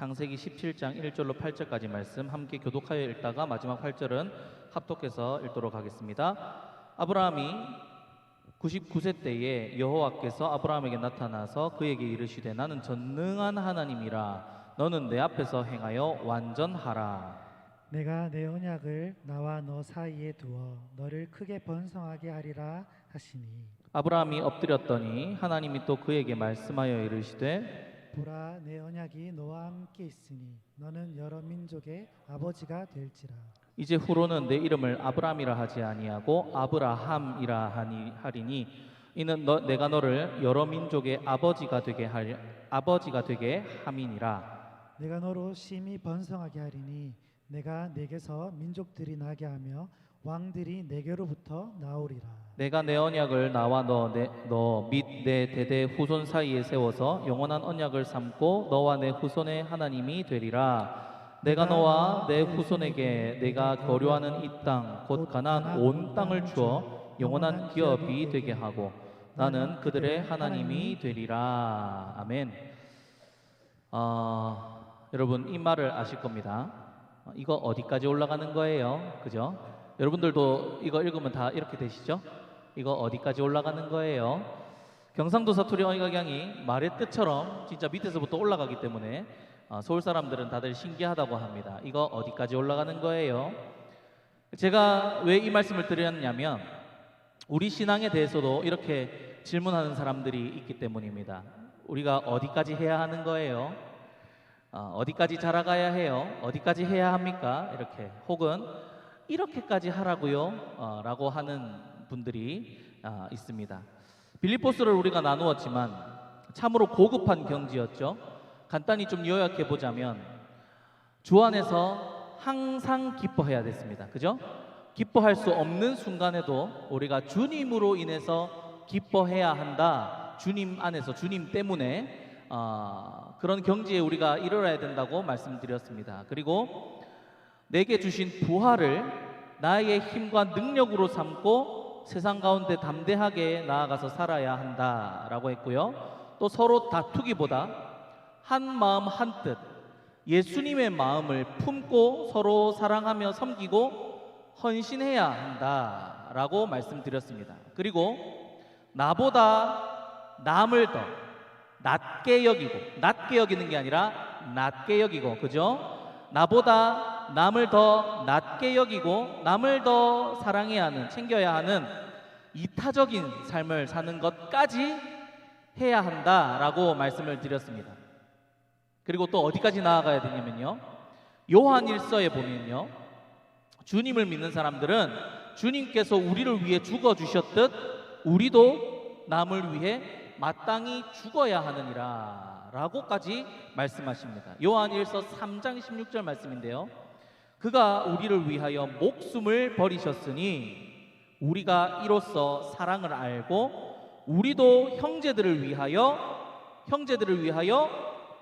창세기 17장 1절로 8절까지 말씀 함께 교독하여 읽다가 마지막 8절은 합독해서 읽도록 하겠습니다. 아브라함이 99세 때에 여호와께서 아브라함에게 나타나서 그에게 이르시되 나는 전능한 하나님이라 너는 내 앞에서 행하여 완전하라. 내가 내 언약을 나와 너 사이에 두어 너를 크게 번성하게 하리라 하시니 아브라함이 엎드렸더니 하나님이 또 그에게 말씀하여 이르시되 보라 내 언약이 너와 함께 있으니 너는 여러 민족의 아버지가 될지라. 이제 후로는 내 이름을 아브라함이라 하지 아니하고 아브라함이라 하리니 이는 내가 너를 여러 민족의 아버지가 되게 함이니라. 내가 너로 심히 번성하게 하리니 내가 내게서 민족들이 나게 하며 왕들이 내게로부터 나오리라. 내가 내 언약을 나와 너 및 내 대대 후손 사이에 세워서 영원한 언약을 삼고 너와 내 후손의 하나님이 되리라. 내가 너와 내 후손에게 내가 거류하는 이 땅 곧 가나안 온 땅을 주어 영원한 기업이 되게 하고 나는 그들의 하나님이 되리라. 아멘. 여러분 이 말을 아실 겁니다. 이거 어디까지 올라가는 거예요? 그죠? 여러분들도 이거 읽으면 다 이렇게 되시죠? 이거 어디까지 올라가는 거예요? 경상도 사투리 어휘각양이 말의 뜻처럼 진짜 밑에서부터 올라가기 때문에 서울 사람들은 다들 신기하다고 합니다. 이거 어디까지 올라가는 거예요? 제가 왜 이 말씀을 드렸냐면 우리 신앙에 대해서도 이렇게 질문하는 사람들이 있기 때문입니다. 우리가 어디까지 해야 하는 거예요? 어디까지 자라가야 해요? 어디까지 해야 합니까? 이렇게 혹은 이렇게까지 하라고요? 라고 하는 분들이 있습니다. 빌립보서를 우리가 나누었지만 참으로 고급한 경지였죠. 간단히 좀 요약해 보자면 주 안에서 항상 기뻐해야 됐습니다. 그죠? 기뻐할 수 없는 순간에도 우리가 주님으로 인해서 기뻐해야 한다. 주님 안에서 주님 때문에 그런 경지에 우리가 이르러야 된다고 말씀드렸습니다. 그리고 내게 주신 부활을 나의 힘과 능력으로 삼고 세상 가운데 담대하게 나아가서 살아야 한다라고 했고요. 또 서로 다투기보다 한 마음 한 뜻 예수님의 마음을 품고 서로 사랑하며 섬기고 헌신해야 한다라고 말씀드렸습니다. 그리고 나보다 남을 더 낮게 여기는 게 아니라 낮게 여기고, 그죠? 나보다 남을 더 낮게 여기고 남을 더 사랑해야 하는, 챙겨야 하는 이타적인 삶을 사는 것까지 해야 한다라고 말씀을 드렸습니다. 그리고 또 어디까지 나아가야 되냐면요, 요한일서에 보면요, 주님을 믿는 사람들은 주님께서 우리를 위해 죽어주셨듯 우리도 남을 위해 마땅히 죽어야 하느니라 라고까지 말씀하십니다. 요한일서 3장 16절 말씀인데요, 그가 우리를 위하여 목숨을 버리셨으니 우리가 이로써 사랑을 알고 우리도 형제들을 위하여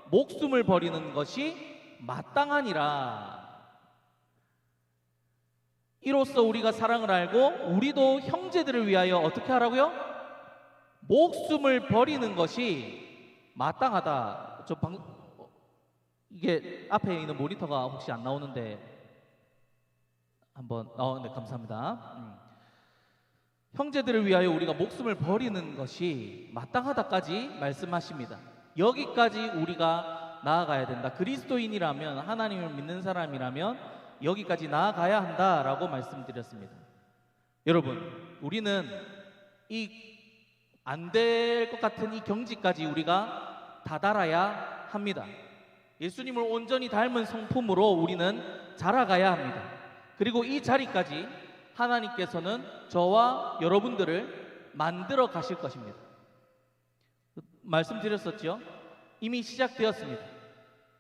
목숨을 버리는 것이 마땅하니라. 이로써 우리가 사랑을 알고 우리도 형제들을 위하여 어떻게 하라고요? 목숨을 버리는 것이 마땅하다. 이게 앞에 있는 모니터가 혹시 안 나오는데 한번 네, 감사합니다. 형제들을 위하여 우리가 목숨을 버리는 것이 마땅하다까지 말씀하십니다. 여기까지 우리가 나아가야 된다. 그리스도인이라면, 하나님을 믿는 사람이라면 여기까지 나아가야 한다라고 말씀드렸습니다. 여러분, 우리는 이 안 될 것 같은 이 경지까지 우리가 다다라야 합니다. 예수님을 온전히 닮은 성품으로 우리는 자라가야 합니다. 그리고 이 자리까지 하나님께서는 저와 여러분들을 만들어 가실 것입니다. 말씀드렸었죠? 이미 시작되었습니다.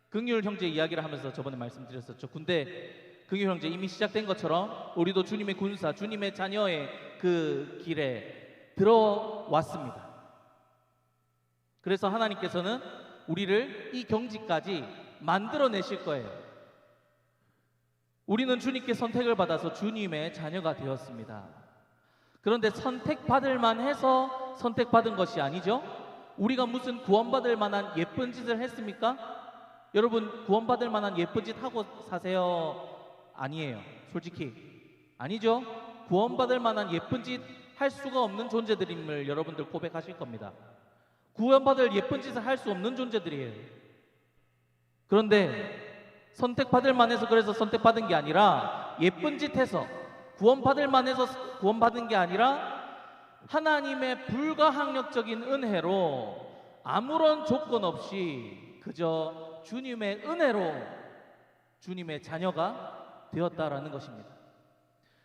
긍휼 형제 이야기를 하면서 저번에 말씀드렸었죠. 근데 긍휼 형제 이미 시작된 것처럼 우리도 주님의 군사, 주님의 자녀의 그 길에 들어왔습니다. 그래서 하나님께서는 우리를 이 경지까지 만들어내실 거예요. 우리는 주님께 선택을 받아서 주님의 자녀가 되었습니다. 그런데 선택받을 만해서 선택받은 것이 아니죠. 우리가 무슨 구원받을 만한 예쁜 짓을 했습니까? 여러분 구원받을 만한 예쁜 짓 하고 사세요? 아니에요. 솔직히 아니죠. 구원받을 만한 예쁜 짓 할 수가 없는 존재들임을 여러분들 고백하실 겁니다. 구원받을 예쁜 짓을 할 수 없는 존재들이에요. 그런데 선택받을 만해서 그래서 선택받은 게 아니라 예쁜 짓 해서 구원받을 만해서 구원받은 게 아니라 하나님의 불가항력적인 은혜로 아무런 조건 없이 그저 주님의 은혜로 주님의 자녀가 되었다라는 것입니다.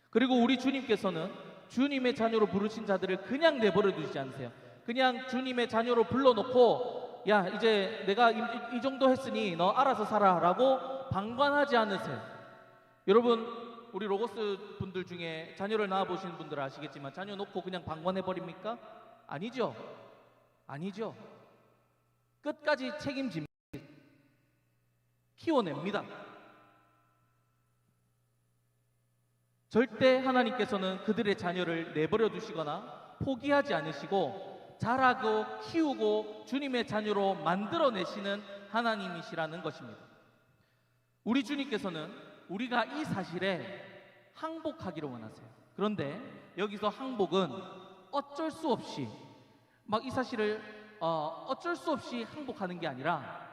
그리고 우리 주님께서는 주님의 자녀로 부르신 자들을 그냥 내버려 두지 않으세요. 그냥 주님의 자녀로 불러놓고 야 이제 내가 이 정도 했으니 너 알아서 살아라고 방관하지 않으세요. 여러분 우리 로고스 분들 중에 자녀를 낳아보신 분들 아시겠지만 자녀 놓고 그냥 방관해버립니까? 아니죠. 아니죠. 끝까지 책임집니다. 키워냅니다. 절대 하나님께서는 그들의 자녀를 내버려 두시거나 포기하지 않으시고 자라고 키우고 주님의 자녀로 만들어내시는 하나님이시라는 것입니다. 우리 주님께서는 우리가 이 사실에 항복하기를 원하세요. 그런데 여기서 항복은 어쩔 수 없이 막 이 사실을 어쩔 수 없이 항복하는 게 아니라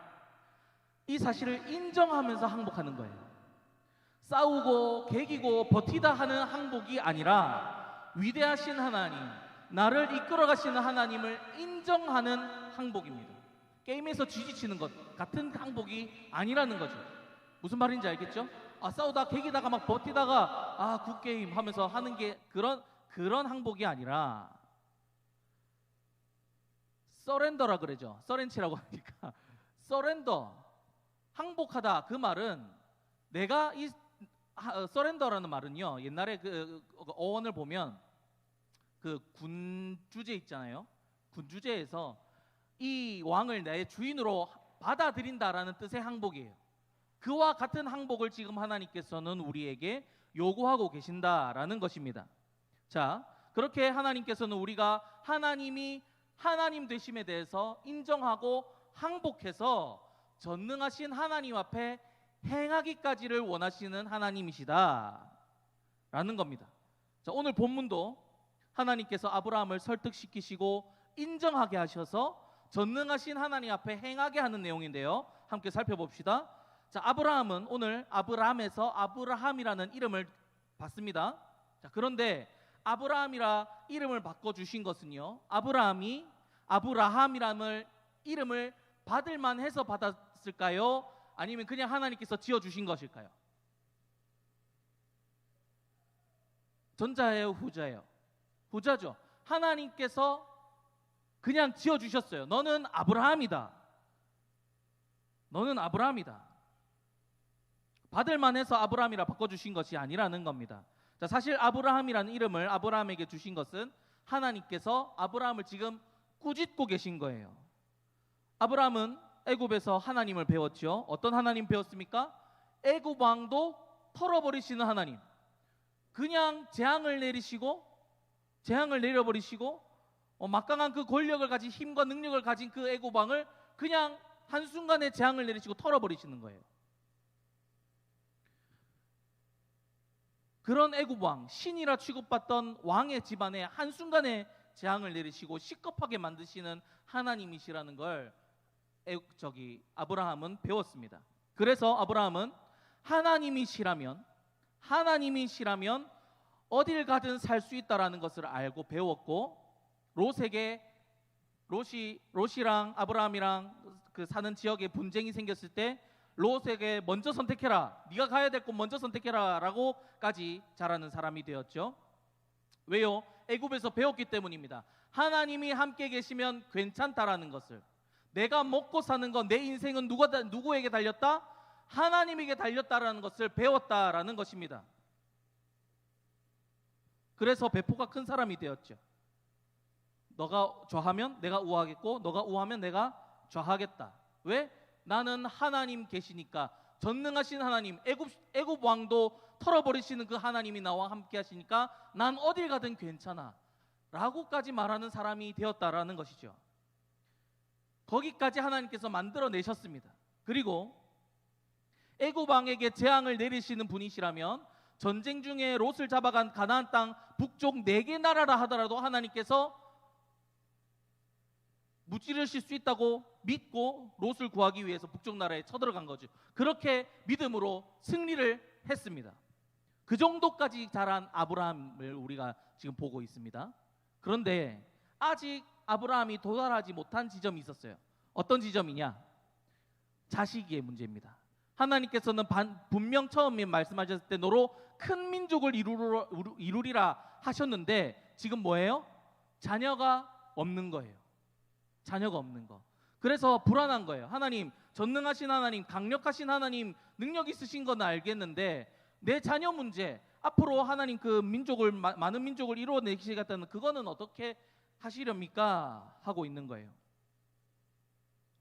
이 사실을 인정하면서 항복하는 거예요. 싸우고 개기고 버티다 하는 항복이 아니라 위대하신 하나님, 나를 이끌어 가시는 하나님을 인정하는 항복입니다. 게임에서 지지치는 것 같은 항복이 아니라는 거죠. 무슨 말인지 알겠죠? 싸우다 개기다가 막 버티다가 굿게임 하면서 하는 게 그런 항복이 아니라 서렌더라 그러죠. 서렌치라고 하니까 서렌더, 항복하다. 그 말은 내가 이 서렌더라는 말은요, 옛날에 그 어원을 보면 그 군주제 있잖아요. 군주제에서 이 왕을 내 주인으로 받아들인다라는 뜻의 항복이에요. 그와 같은 항복을 지금 하나님께서는 우리에게 요구하고 계신다라는 것입니다. 자, 그렇게 하나님께서는 우리가 하나님이 하나님 되심에 대해서 인정하고 항복해서 전능하신 하나님 앞에 행하기까지를 원하시는 하나님이시다 라는 겁니다. 자, 오늘 본문도 하나님께서 아브라함을 설득시키시고 인정하게 하셔서 전능하신 하나님 앞에 행하게 하는 내용인데요, 함께 살펴봅시다. 자, 아브라함은 오늘 아브람에서 아브라함이라는 이름을 받습니다. 자, 그런데 아브라함이라 이름을 바꿔주신 것은요, 아브라함이 아브라함이라는 이름을 받을 만해서 받았을까요? 아니면 그냥 하나님께서 지어주신 것일까요? 전자예요, 후자예요? 후자죠. 하나님께서 그냥 지어주셨어요. 너는 아브라함이다. 너는 아브라함이다. 받을 만해서 아브라함이라 바꿔주신 것이 아니라는 겁니다. 자, 사실 아브라함이라는 이름을 아브라함에게 주신 것은 하나님께서 아브라함을 지금 꾸짖고 계신 거예요. 아브라함은 애굽에서 하나님을 배웠죠. 어떤 하나님 배웠습니까? 애굽 왕도 털어버리시는 하나님. 그냥 재앙을 내려버리시고 막강한 그 권력을 가진 힘과 능력을 가진 그 애굽 왕을 그냥 한순간에 재앙을 내리시고 털어버리시는 거예요. 그런 애굽 왕, 신이라 취급받던 왕의 집안에 한순간에 재앙을 내리시고 시급하게 만드시는 하나님이시라는 걸 아브라함은 배웠습니다. 그래서 아브라함은 하나님이시라면 어딜 가든 살 수 있다라는 것을 알고 배웠고, 롯이랑 아브라함이랑 그 사는 지역에 분쟁이 생겼을 때 롯에게 먼저 선택해라, 네가 가야 될 곳 먼저 선택해라 라고까지 잘하는 사람이 되었죠. 왜요? 애굽에서 배웠기 때문입니다. 하나님이 함께 계시면 괜찮다라는 것을, 내가 먹고 사는 건, 내 인생은 누구에게 달렸다? 하나님에게 달렸다라는 것을 배웠다라는 것입니다. 그래서 배포가 큰 사람이 되었죠. 너가 좌하면 내가 우하겠고 너가 우하면 내가 좌하겠다. 왜? 나는 하나님 계시니까, 전능하신 하나님, 애굽 왕도 털어버리시는 그 하나님이 나와 함께 하시니까 난 어딜 가든 괜찮아 라고까지 말하는 사람이 되었다라는 것이죠. 거기까지 하나님께서 만들어내셨습니다. 그리고 애굽 왕에게 재앙을 내리시는 분이시라면 전쟁 중에 롯을 잡아간 가나안 땅 북쪽 4개 나라라 하더라도 하나님께서 무찌르실 수 있다고 믿고 롯을 구하기 위해서 북쪽 나라에 쳐들어간 거죠. 그렇게 믿음으로 승리를 했습니다. 그 정도까지 자란 아브라함을 우리가 지금 보고 있습니다. 그런데 아직 아브라함이 도달하지 못한 지점이 있었어요. 어떤 지점이냐? 자식의 문제입니다. 하나님께서는 분명 처음에 말씀하셨을 때 너로 큰 민족을 이루리라 하셨는데 지금 뭐예요? 자녀가 없는 거예요. 자녀가 없는 거. 그래서 불안한 거예요. 하나님, 전능하신 하나님, 강력하신 하나님, 능력 있으신 건 알겠는데 내 자녀 문제, 앞으로 하나님 그 민족을 많은 민족을 이루어내시겠다는 그거는 어떻게 하시렵니까? 하고 있는 거예요.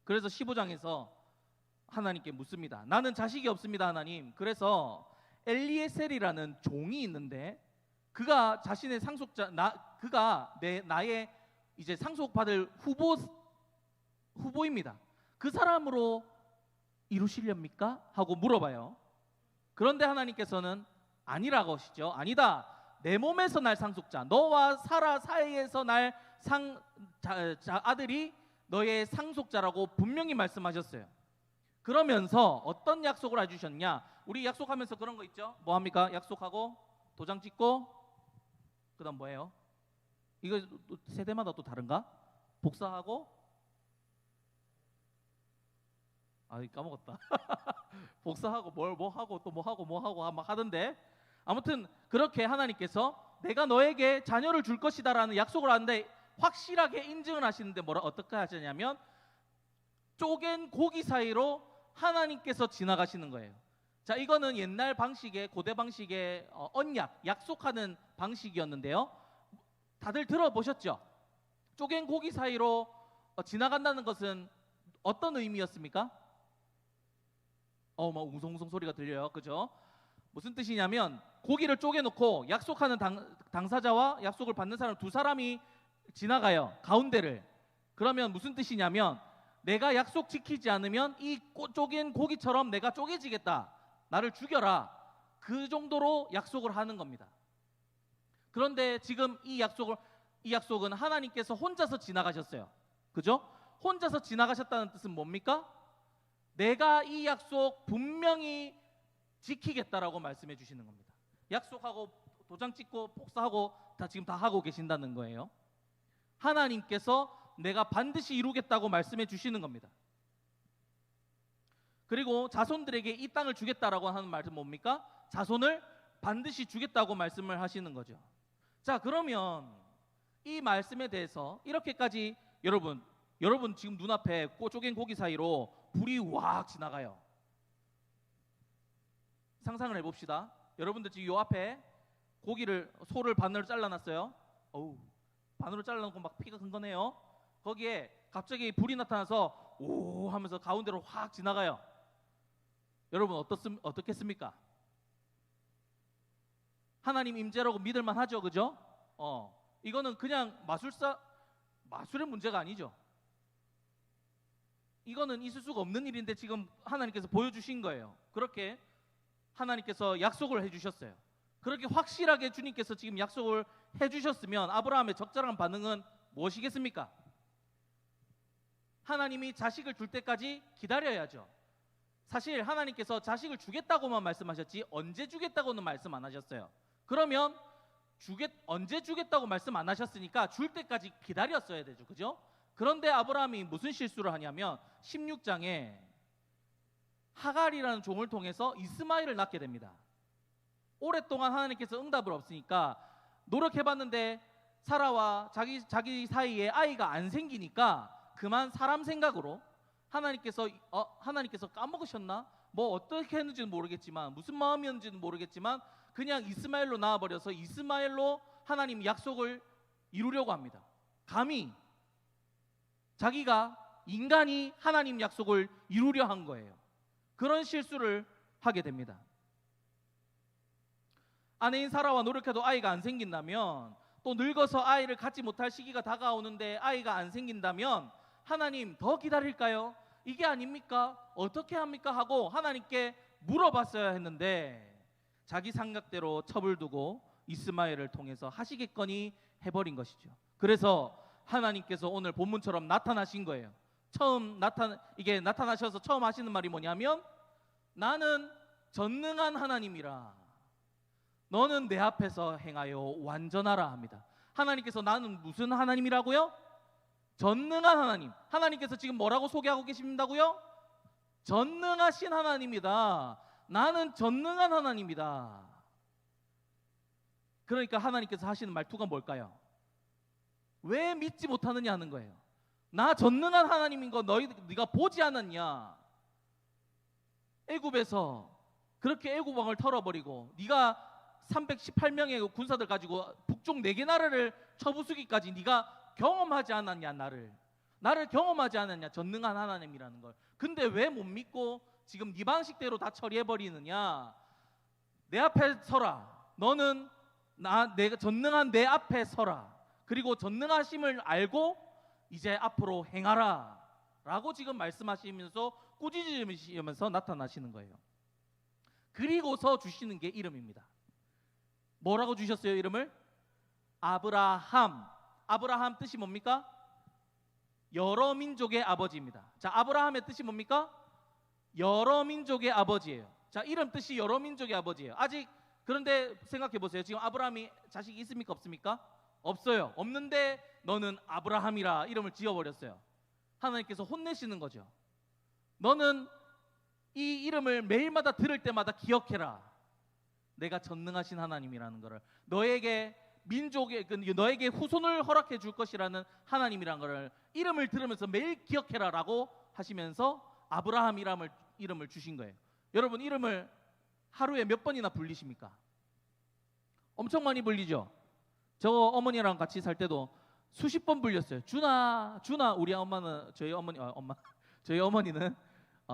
그래서 15장에서 하나님께 묻습니다. 나는 자식이 없습니다, 하나님. 그래서 엘리에셀이라는 종이 있는데 그가 자신의 상속자, 그가 나의 이제 상속받을 후보입니다. 그 사람으로 이루시렵니까? 하고 물어봐요. 그런데 하나님께서는 아니라고 하시죠. 아니다. 내 몸에서 날 상속자, 너와 사라 사이에서 날 아들이 너의 상속자라고 분명히 말씀하셨어요. 그러면서 어떤 약속을 해주셨냐? 우리 약속하면서 그런 거 있죠? 뭐 합니까? 약속하고 도장 찍고 그 다음 뭐예요? 이거 세대마다 또 다른가? 복사하고 까먹었다. 복사하고 뭐 하고 또 뭐 하고 막 하던데, 아무튼 그렇게 하나님께서 내가 너에게 자녀를 줄 것이다라는 약속을 하는데 확실하게 인증을 하시는데 어떻게 하시냐면 쪼갠 고기 사이로 하나님께서 지나가시는 거예요. 자, 이거는 옛날 방식의 고대 방식의 언약, 약속하는 방식이었는데요. 다들 들어보셨죠? 쪼갠 고기 사이로 지나간다는 것은 어떤 의미였습니까? 막 웅성웅성 소리가 들려요. 그죠? 무슨 뜻이냐면 고기를 쪼개놓고 약속하는 당사자와 약속을 받는 사람 두 사람이 지나가요. 가운데를. 그러면 무슨 뜻이냐면 내가 약속 지키지 않으면 이 쪼갠 고기처럼 내가 쪼개지겠다. 나를 죽여라. 그 정도로 약속을 하는 겁니다. 그런데 지금 이 약속은 하나님께서 혼자서 지나가셨어요. 그죠? 혼자서 지나가셨다는 뜻은 뭡니까? 내가 이 약속 분명히 지키겠다라고 말씀해 주시는 겁니다. 약속하고 도장 찍고 복사하고 지금 다 하고 계신다는 거예요. 하나님께서 내가 반드시 이루겠다고 말씀해 주시는 겁니다. 그리고 자손들에게 이 땅을 주겠다라고 하는 말은 뭡니까? 자손을 반드시 주겠다고 말씀을 하시는 거죠. 자, 그러면 이 말씀에 대해서 이렇게까지 여러분 지금 눈앞에 쪼갠 고기 사이로 불이 확 지나가요. 상상을 해봅시다. 여러분들 지금 요 앞에 소를 반으로 잘라놨어요. 반으로 잘라놓고 막 피가 흥건해요. 거기에 갑자기 불이 나타나서 오 하면서 가운데로 확 지나가요. 여러분 어떻겠습니까? 하나님 임재라고 믿을만 하죠, 그죠? 이거는 그냥 마술의 문제가 아니죠. 이거는 있을 수가 없는 일인데 지금 하나님께서 보여주신 거예요. 그렇게 하나님께서 약속을 해주셨어요. 그렇게 확실하게 주님께서 지금 약속을 해주셨으면 아브라함의 적절한 반응은 무엇이겠습니까? 하나님이 자식을 줄 때까지 기다려야죠. 사실 하나님께서 자식을 주겠다고만 말씀하셨지 언제 주겠다고는 말씀 안 하셨어요. 그러면 언제 주겠다고 말씀 안 하셨으니까 줄 때까지 기다렸어야 되죠. 그죠? 그런데 아브라함이 무슨 실수를 하냐면 16장에 하갈이라는 종을 통해서 이스마엘을 낳게 됩니다. 오랫동안 하나님께서 응답을 없으니까 노력해봤는데 사라와 자기 사이에 아이가 안 생기니까 그만 사람 생각으로 하나님께서 까먹으셨나? 뭐 어떻게 했는지는 모르겠지만 무슨 마음이었는지는 모르겠지만 그냥 이스마엘로 낳아버려서 이스마엘로 하나님 약속을 이루려고 합니다. 감히 자기가 인간이 하나님 약속을 이루려 한 거예요. 그런 실수를 하게 됩니다. 아내인 사라와 노력해도 아이가 안 생긴다면, 또 늙어서 아이를 갖지 못할 시기가 다가오는데 아이가 안 생긴다면 하나님 더 기다릴까요? 이게 아닙니까? 어떻게 합니까? 하고 하나님께 물어봤어야 했는데 자기 생각대로 첩을 두고 이스마엘을 통해서 하시겠거니 해버린 것이죠. 그래서 하나님께서 오늘 본문처럼 나타나신 거예요. 이게 나타나셔서 처음 하시는 말이 뭐냐면 나는 전능한 하나님이라 너는 내 앞에서 행하여 완전하라 합니다. 하나님께서 나는 무슨 하나님이라고요? 전능한 하나님. 하나님께서 지금 뭐라고 소개하고 계신다고요? 전능하신 하나님이다. 나는 전능한 하나님이다. 그러니까 하나님께서 하시는 말투가 뭘까요? 왜 믿지 못하느냐 하는 거예요. 나 전능한 하나님인 거 네가 보지 않았냐? 애굽에서 그렇게 애굽 왕을 털어버리고 네가 318명의 군사들 가지고 북쪽 4개 나라를 쳐부수기까지 네가 경험하지 않았냐? 나를 경험하지 않았냐? 전능한 하나님이라는 걸. 근데 왜 못 믿고 지금 네 방식대로 다 처리해버리느냐? 내 앞에 서라. 너는 내가 전능한 내 앞에 서라. 그리고 전능하심을 알고 이제 앞으로 행하라 라고 지금 말씀하시면서 꾸짖으시면서 나타나시는 거예요. 그리고서 주시는 게 이름입니다. 뭐라고 주셨어요? 이름을? 아브라함. 아브라함 뜻이 뭡니까? 여러 민족의 아버지입니다. 자, 아브라함의 뜻이 뭡니까? 여러 민족의 아버지예요. 자, 이름 뜻이 여러 민족의 아버지예요. 아직 그런데 생각해 보세요. 지금 아브라함이 자식이 있습니까? 없습니까? 없어요. 없는데 너는 아브라함이라 이름을 지어버렸어요. 하나님께서 혼내시는 거죠. 너는 이 이름을 매일마다 들을 때마다 기억해라. 내가 전능하신 하나님이라는 것을, 너에게 너에게 후손을 허락해 줄 것이라는 하나님이라는 것을 이름을 들으면서 매일 기억해라라고 하시면서 아브라함이라는 이름을 주신 거예요. 여러분, 이름을 하루에 몇 번이나 불리십니까? 엄청 많이 불리죠. 저 어머니랑 같이 살 때도 수십 번 불렸어요. 준아. 우리 엄마는 저희 어머니는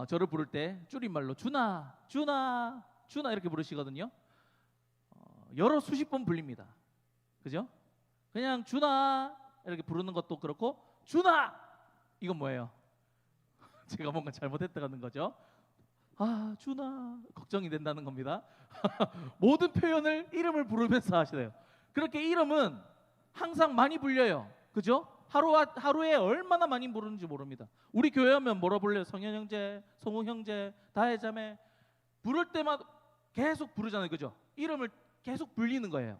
저를 부를 때 줄임말로 준아 이렇게 부르시거든요. 여러 수십 번 불립니다. 그죠? 그냥 준아 이렇게 부르는 것도 그렇고, 준아 이건 뭐예요? 제가 뭔가 잘못했다는 거죠. 아, 준아, 걱정이 된다는 겁니다. 모든 표현을 이름을 부르면서 하시네요. 그렇게 이름은 항상 많이 불려요. 그죠? 하루에 얼마나 많이 부르는지 모릅니다. 우리 교회 오면 뭐라 불려요? 성현 형제, 성우 형제, 다혜자매. 부를 때마다 계속 부르잖아요. 그죠? 이름을 계속 불리는 거예요.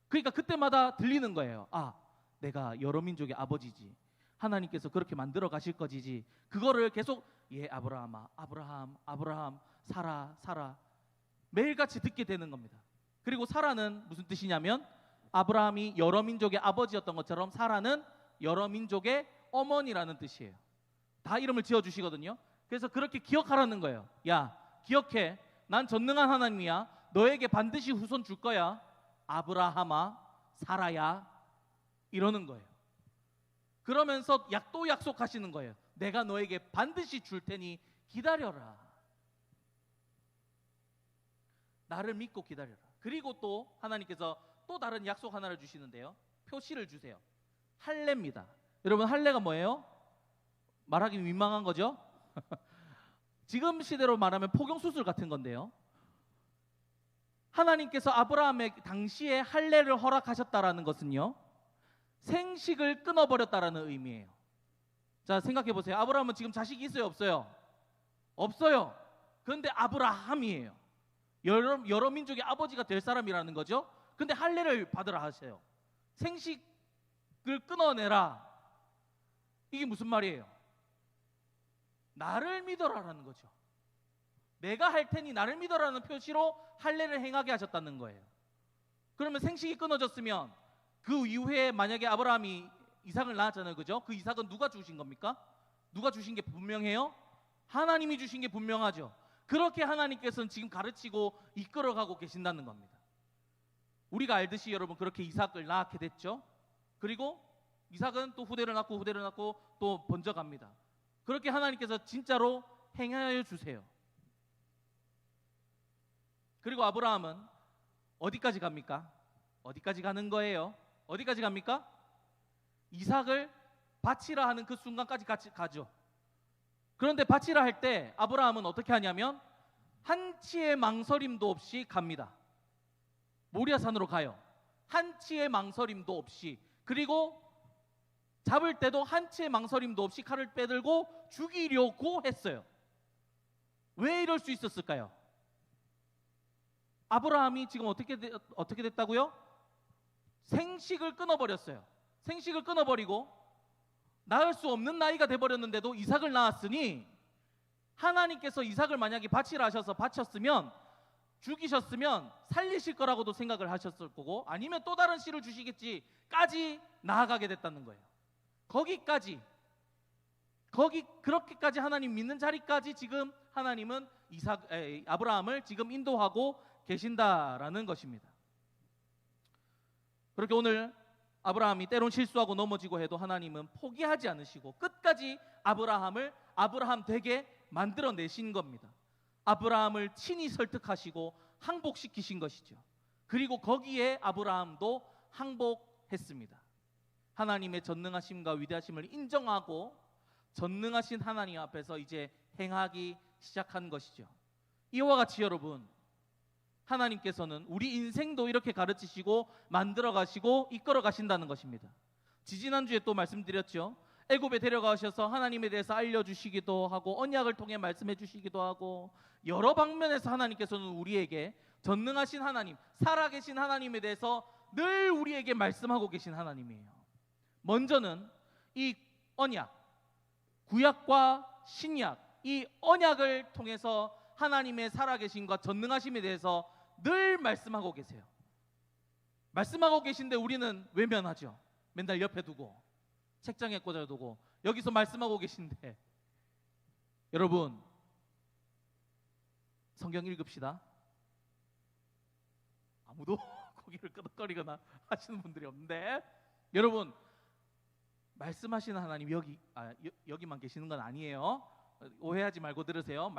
그러니까 그때마다 들리는 거예요. 아, 내가 여러 민족의 아버지지. 하나님께서 그렇게 만들어 가실 것이지. 그거를 계속 아브라함, 사라 매일같이 듣게 되는 겁니다. 그리고 사라는 무슨 뜻이냐면 아브라함이 여러 민족의 아버지였던 것처럼 사라는 여러 민족의 어머니라는 뜻이에요. 다 이름을 지어주시거든요. 그래서 그렇게 기억하라는 거예요. 야, 기억해. 난 전능한 하나님이야. 너에게 반드시 후손 줄 거야. 아브라함아, 사라야. 이러는 거예요. 그러면서 또 약속하시는 거예요. 내가 너에게 반드시 줄 테니 기다려라. 나를 믿고 기다려라. 그리고 또 하나님께서 또 다른 약속 하나를 주시는데요. 표시를 주세요. 할례입니다. 여러분, 할례가 뭐예요? 말하기 민망한 거죠? 지금 시대로 말하면 포경수술 같은 건데요. 하나님께서 아브라함의 당시에 할례를 허락하셨다라는 것은요, 생식을 끊어버렸다라는 의미예요. 자, 생각해 보세요. 아브라함은 지금 자식이 있어요, 없어요? 없어요. 그런데 아브라함이에요. 여러 민족의 아버지가 될 사람이라는 거죠. 근데 할례를 받으라 하세요. 생식을 끊어내라. 이게 무슨 말이에요? 나를 믿어라라는 거죠. 내가 할 테니 나를 믿어라는 표시로 할례를 행하게 하셨다는 거예요. 그러면 생식이 끊어졌으면 그 이후에 만약에 아브라함이 이삭을 낳았잖아요. 그죠? 그 이삭은 누가 주신 겁니까? 누가 주신 게 분명해요? 하나님이 주신 게 분명하죠. 그렇게 하나님께서는 지금 가르치고 이끌어가고 계신다는 겁니다. 우리가 알듯이 여러분, 그렇게 이삭을 낳게 됐죠. 그리고 이삭은 또 후대를 낳고 또 번져갑니다. 그렇게 하나님께서 진짜로 행하여 주세요. 그리고 아브라함은 어디까지 갑니까? 어디까지 가는 거예요? 어디까지 갑니까? 이삭을 바치라 하는 그 순간까지 같이 가죠. 그런데 바치라 할 때 아브라함은 어떻게 하냐면 한치의 망설임도 없이 갑니다. 모리아산으로 가요. 한치의 망설임도 없이. 그리고 잡을 때도 한치의 망설임도 없이 칼을 빼들고 죽이려고 했어요. 왜 이럴 수 있었을까요? 아브라함이 지금 어떻게 됐다고요? 생식을 끊어버렸어요. 생식을 끊어버리고 낳을 수 없는 나이가 돼버렸는데도 이삭을 낳았으니 하나님께서 이삭을 만약에 바치라 하셔서 바쳤으면 죽이셨으면 살리실 거라고도 생각을 하셨을 거고 아니면 또 다른 씨를 주시겠지까지 나아가게 됐다는 거예요. 그렇게까지 하나님 믿는 자리까지 지금 하나님은 아브라함을 지금 인도하고 계신다라는 것입니다. 그렇게 오늘 아브라함이 때론 실수하고 넘어지고 해도 하나님은 포기하지 않으시고 끝까지 아브라함 되게 만들어내신 겁니다. 아브라함을 친히 설득하시고 항복시키신 것이죠. 그리고 거기에 아브라함도 항복했습니다. 하나님의 전능하심과 위대하심을 인정하고 전능하신 하나님 앞에서 이제 행하기 시작한 것이죠. 이와 같이 여러분, 하나님께서는 우리 인생도 이렇게 가르치시고 만들어 가시고 이끌어 가신다는 것입니다. 지지난주에 또 말씀드렸죠. 애굽에 데려가셔서 하나님에 대해서 알려주시기도 하고 언약을 통해 말씀해 주시기도 하고 여러 방면에서 하나님께서는 우리에게 전능하신 하나님, 살아계신 하나님에 대해서 늘 우리에게 말씀하고 계신 하나님이에요. 먼저는 이 언약, 구약과 신약, 이 언약을 통해서 하나님의 살아계심과 전능하심에 대해서 늘 말씀하고 계세요. 말씀하고 계신데 우리는 외면하죠. 맨날 옆에 두고 책장에 꽂아두고 여기서 말씀하고 계신데 여러분 성경 읽읍시다. 아무도 고개를 끄덕거리거나 하시는 분들이 없는데 여러분 말씀하시는 하나님 여기만 계시는 건 아니에요. 오해하지 말고 들으세요.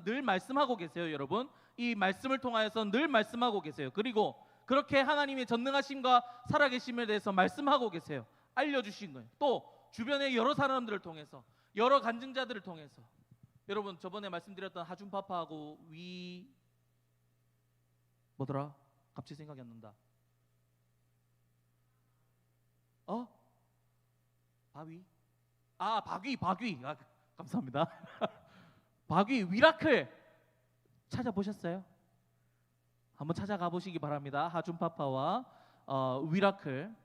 늘 말씀하고 계세요. 여러분 이 말씀을 통하여서 늘 말씀하고 계세요. 그리고 그렇게 하나님의 전능하심과 살아계심에 대해서 말씀하고 계세요. 알려주신 거예요. 또 주변의 여러 사람들을 통해서 여러 간증자들을 통해서 여러분 저번에 말씀드렸던 하준파파하고 뭐더라? 갑자기 생각이 안 난다. 바귀. 감사합니다. 바귀 위라클 찾아보셨어요? 한번 찾아가 보시기 바랍니다. 하준파파와 위라클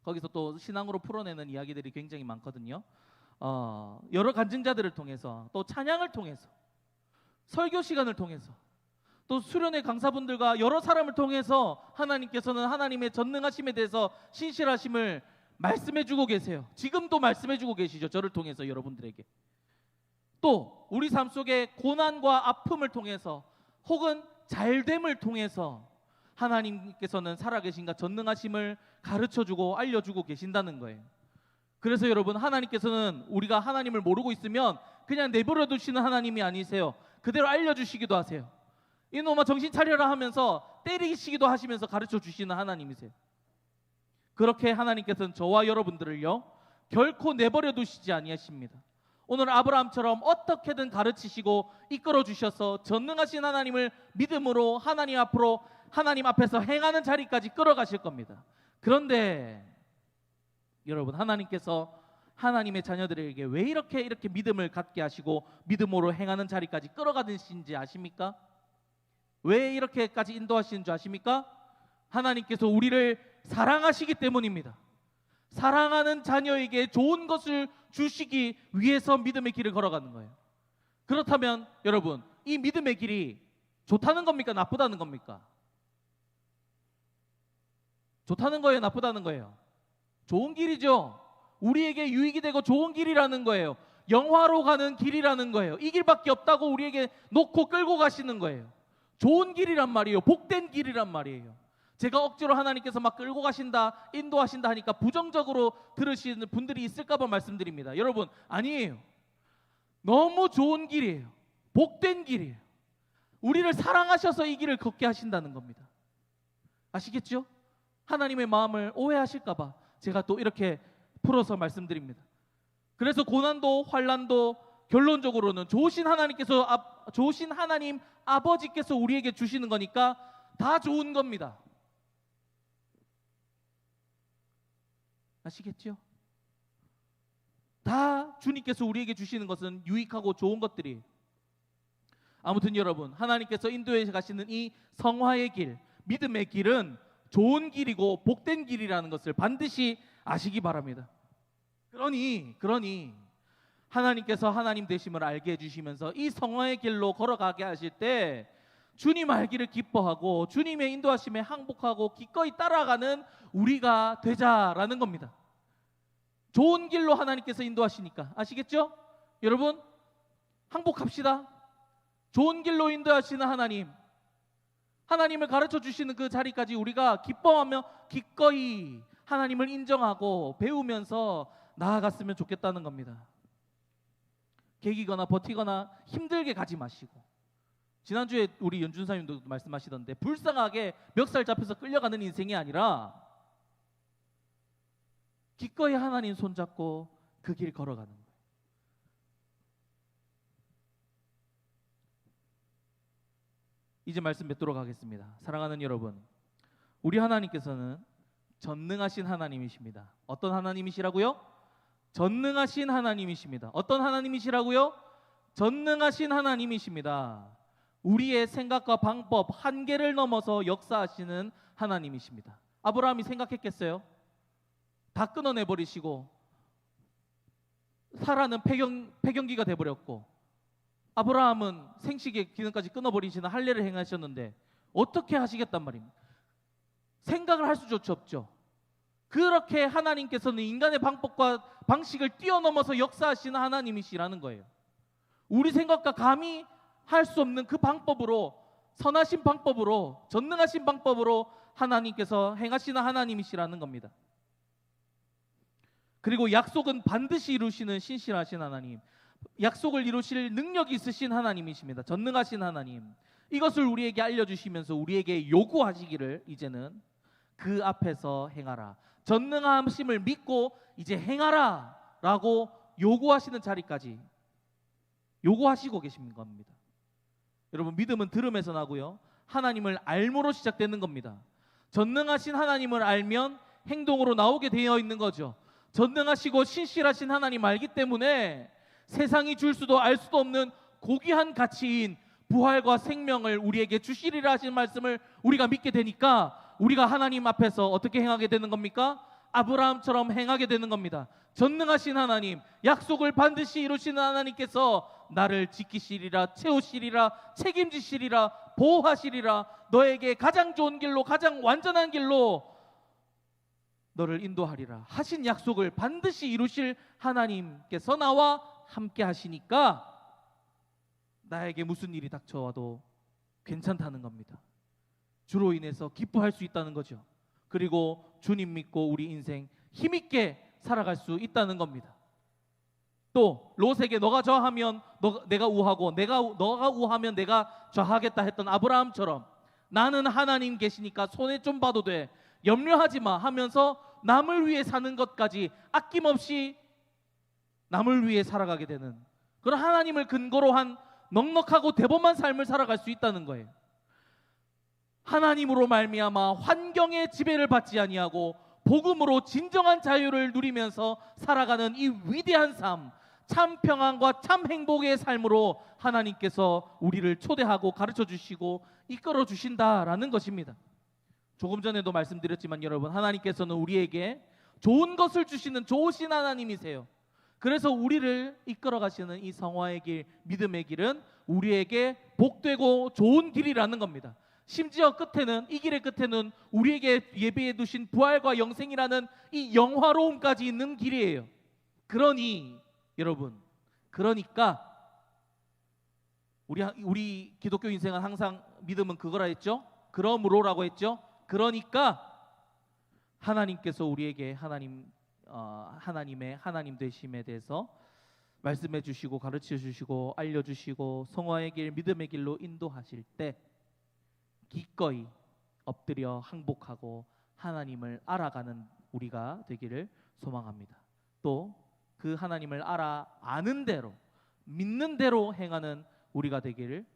거기서 또 신앙으로 풀어내는 이야기들이 굉장히 많거든요. 여러 간증자들을 통해서 또 찬양을 통해서 설교 시간을 통해서 또 수련회 강사분들과 여러 사람을 통해서 하나님께서는 하나님의 전능하심에 대해서 신실하심을 말씀해주고 계세요. 지금도 말씀해주고 계시죠. 저를 통해서 여러분들에게. 또 우리 삶 속에 고난과 아픔을 통해서 혹은 잘됨을 통해서 하나님께서는 살아계신가 전능하심을 가르쳐주고 알려주고 계신다는 거예요. 그래서 여러분 하나님께서는 우리가 하나님을 모르고 있으면 그냥 내버려 두시는 하나님이 아니세요. 그대로 알려주시기도 하세요. 이놈아 정신 차려라 하면서 때리시기도 하시면서 가르쳐 주시는 하나님이세요. 그렇게 하나님께서는 저와 여러분들을요 결코 내버려 두시지 아니하십니다. 오늘 아브라함처럼 어떻게든 가르치시고 이끌어 주셔서 전능하신 하나님을 믿음으로 하나님 앞에서 행하는 자리까지 끌어가실 겁니다. 그런데 여러분 하나님께서 하나님의 자녀들에게 왜 이렇게 믿음을 갖게 하시고 믿음으로 행하는 자리까지 끌어가시는지 아십니까? 왜 이렇게까지 인도하시는 줄 아십니까? 하나님께서 우리를 사랑하시기 때문입니다. 사랑하는 자녀에게 좋은 것을 주시기 위해서 믿음의 길을 걸어가는 거예요. 그렇다면 여러분 이 믿음의 길이 좋다는 겁니까? 나쁘다는 겁니까? 좋다는 거예요? 나쁘다는 거예요? 좋은 길이죠. 우리에게 유익이 되고 좋은 길이라는 거예요. 영화로 가는 길이라는 거예요. 이 길밖에 없다고 우리에게 놓고 끌고 가시는 거예요. 좋은 길이란 말이에요. 복된 길이란 말이에요. 제가 억지로 하나님께서 막 끌고 가신다, 인도하신다 하니까 부정적으로 들으시는 분들이 있을까 봐 말씀드립니다. 여러분 아니에요. 너무 좋은 길이에요. 복된 길이에요. 우리를 사랑하셔서 이 길을 걷게 하신다는 겁니다. 아시겠죠? 하나님의 마음을 오해하실까 봐 제가 또 이렇게 풀어서 말씀드립니다. 그래서 고난도 환난도 결론적으로는 좋으신 하나님 아버지께서 우리에게 주시는 거니까 다 좋은 겁니다. 아시겠죠? 다 주님께서 우리에게 주시는 것은 유익하고 좋은 것들이. 아무튼 여러분, 하나님께서 인도해 가시는 이 성화의 길, 믿음의 길은 좋은 길이고 복된 길이라는 것을 반드시 아시기 바랍니다. 그러니 하나님께서 하나님 되심을 알게 해주시면서 이 성화의 길로 걸어가게 하실 때 주님 알기를 기뻐하고 주님의 인도하심에 항복하고 기꺼이 따라가는 우리가 되자라는 겁니다. 좋은 길로 하나님께서 인도하시니까. 아시겠죠? 여러분, 항복합시다. 좋은 길로 인도하시는 하나님을 가르쳐 주시는 그 자리까지 우리가 기뻐하며 기꺼이 하나님을 인정하고 배우면서 나아갔으면 좋겠다는 겁니다. 개기거나 버티거나 힘들게 가지 마시고, 지난주에 우리 연준사님도 말씀하시던데 불쌍하게 멱살 잡혀서 끌려가는 인생이 아니라 기꺼이 하나님 손잡고 그 길 걸어가는 거예요. 이제 말씀 맺도록 하겠습니다. 사랑하는 여러분, 우리 하나님께서는 전능하신 하나님이십니다. 어떤 하나님이시라고요? 전능하신 하나님이십니다. 어떤 하나님이시라고요? 전능하신 하나님이십니다. 우리의 생각과 방법, 한계를 넘어서 역사하시는 하나님이십니다. 아브라함이 생각했겠어요? 다 끊어내버리시고 사라는 폐경기가 돼버렸고, 아브라함은 생식의 기능까지 끊어버리시는 할례를 행하셨는데 어떻게 하시겠단 말입니다. 생각을 할 수조차 없죠. 그렇게 하나님께서는 인간의 방법과 방식을 뛰어넘어서 역사하시는 하나님이시라는 거예요. 우리 생각과 감히 할 수 없는 그 방법으로, 선하신 방법으로, 전능하신 방법으로 하나님께서 행하시는 하나님이시라는 겁니다. 그리고 약속은 반드시 이루시는 신실하신 하나님, 약속을 이루실 능력이 있으신 하나님이십니다. 전능하신 하나님, 이것을 우리에게 알려주시면서 우리에게 요구하시기를, 이제는 그 앞에서 행하라, 전능하심을 믿고 이제 행하라 라고 요구하시는 자리까지 요구하시고 계신 겁니다. 여러분, 믿음은 들음에서 나고요, 하나님을 알므로 시작되는 겁니다. 전능하신 하나님을 알면 행동으로 나오게 되어 있는 거죠. 전능하시고 신실하신 하나님 알기 때문에 세상이 줄 수도 알 수도 없는 고귀한 가치인 부활과 생명을 우리에게 주시리라 하신 말씀을 우리가 믿게 되니까 우리가 하나님 앞에서 어떻게 행하게 되는 겁니까? 아브라함처럼 행하게 되는 겁니다. 전능하신 하나님, 약속을 반드시 이루시는 하나님께서 나를 지키시리라, 채우시리라, 책임지시리라, 보호하시리라, 너에게 가장 좋은 길로, 가장 완전한 길로 너를 인도하리라 하신 약속을 반드시 이루실 하나님께서 나와 함께 하시니까 나에게 무슨 일이 닥쳐와도 괜찮다는 겁니다. 주로 인해서 기뻐할 수 있다는 거죠. 그리고 주님 믿고 우리 인생 힘있게 살아갈 수 있다는 겁니다. 또 롯에게 너가 좌하면 내가 우하고 너가 우하면 내가 좌하겠다 했던 아브라함처럼 나는 하나님 계시니까 손에 좀 봐도 돼, 염려하지 마 하면서 남을 위해 사는 것까지 아낌없이 남을 위해 살아가게 되는 그런 하나님을 근거로 한 넉넉하고 대범한 삶을 살아갈 수 있다는 거예요. 하나님으로 말미암아 환경의 지배를 받지 아니하고 복음으로 진정한 자유를 누리면서 살아가는 이 위대한 삶, 참 평안과 참 행복의 삶으로 하나님께서 우리를 초대하고 가르쳐 주시고 이끌어 주신다라는 것입니다. 조금 전에도 말씀드렸지만 여러분, 하나님께서는 우리에게 좋은 것을 주시는 좋으신 하나님이세요. 그래서 우리를 이끌어 가시는 이 성화의 길, 믿음의 길은 우리에게 복되고 좋은 길이라는 겁니다. 심지어 끝에는, 이 길의 끝에는 우리에게 예비해 두신 부활과 영생이라는 이 영화로움까지 있는 길이에요. 그러니 여러분, 그러니까 우리 기독교 인생은 항상 믿음은 그거라 했죠. 그러므로라고 했죠. 그러니까 하나님께서 우리에게 하나님의 하나님 되심에 대해서 말씀해 주시고 가르쳐 주시고 알려 주시고 성화의 길, 믿음의 길로 인도하실 때 기꺼이 엎드려 항복하고 하나님을 알아가는 우리가 되기를 소망합니다. 또 그 하나님을 아는 대로 믿는 대로 행하는 우리가 되기를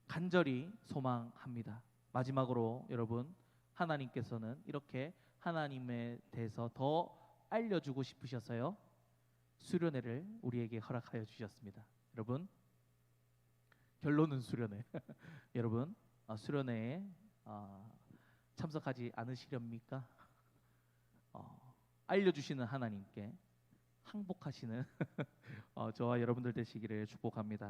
간절히 소망합니다. 마지막으로 여러분, 하나님께서는 이렇게 하나님에 대해서 더 알려주고 싶으셔서요, 수련회를 우리에게 허락하여 주셨습니다. 여러분, 결론은 수련회. 여러분, 수련회에 참석하지 않으시렵니까? 알려주시는 하나님께 항복하시는 저와 여러분들 되시기를 축복합니다.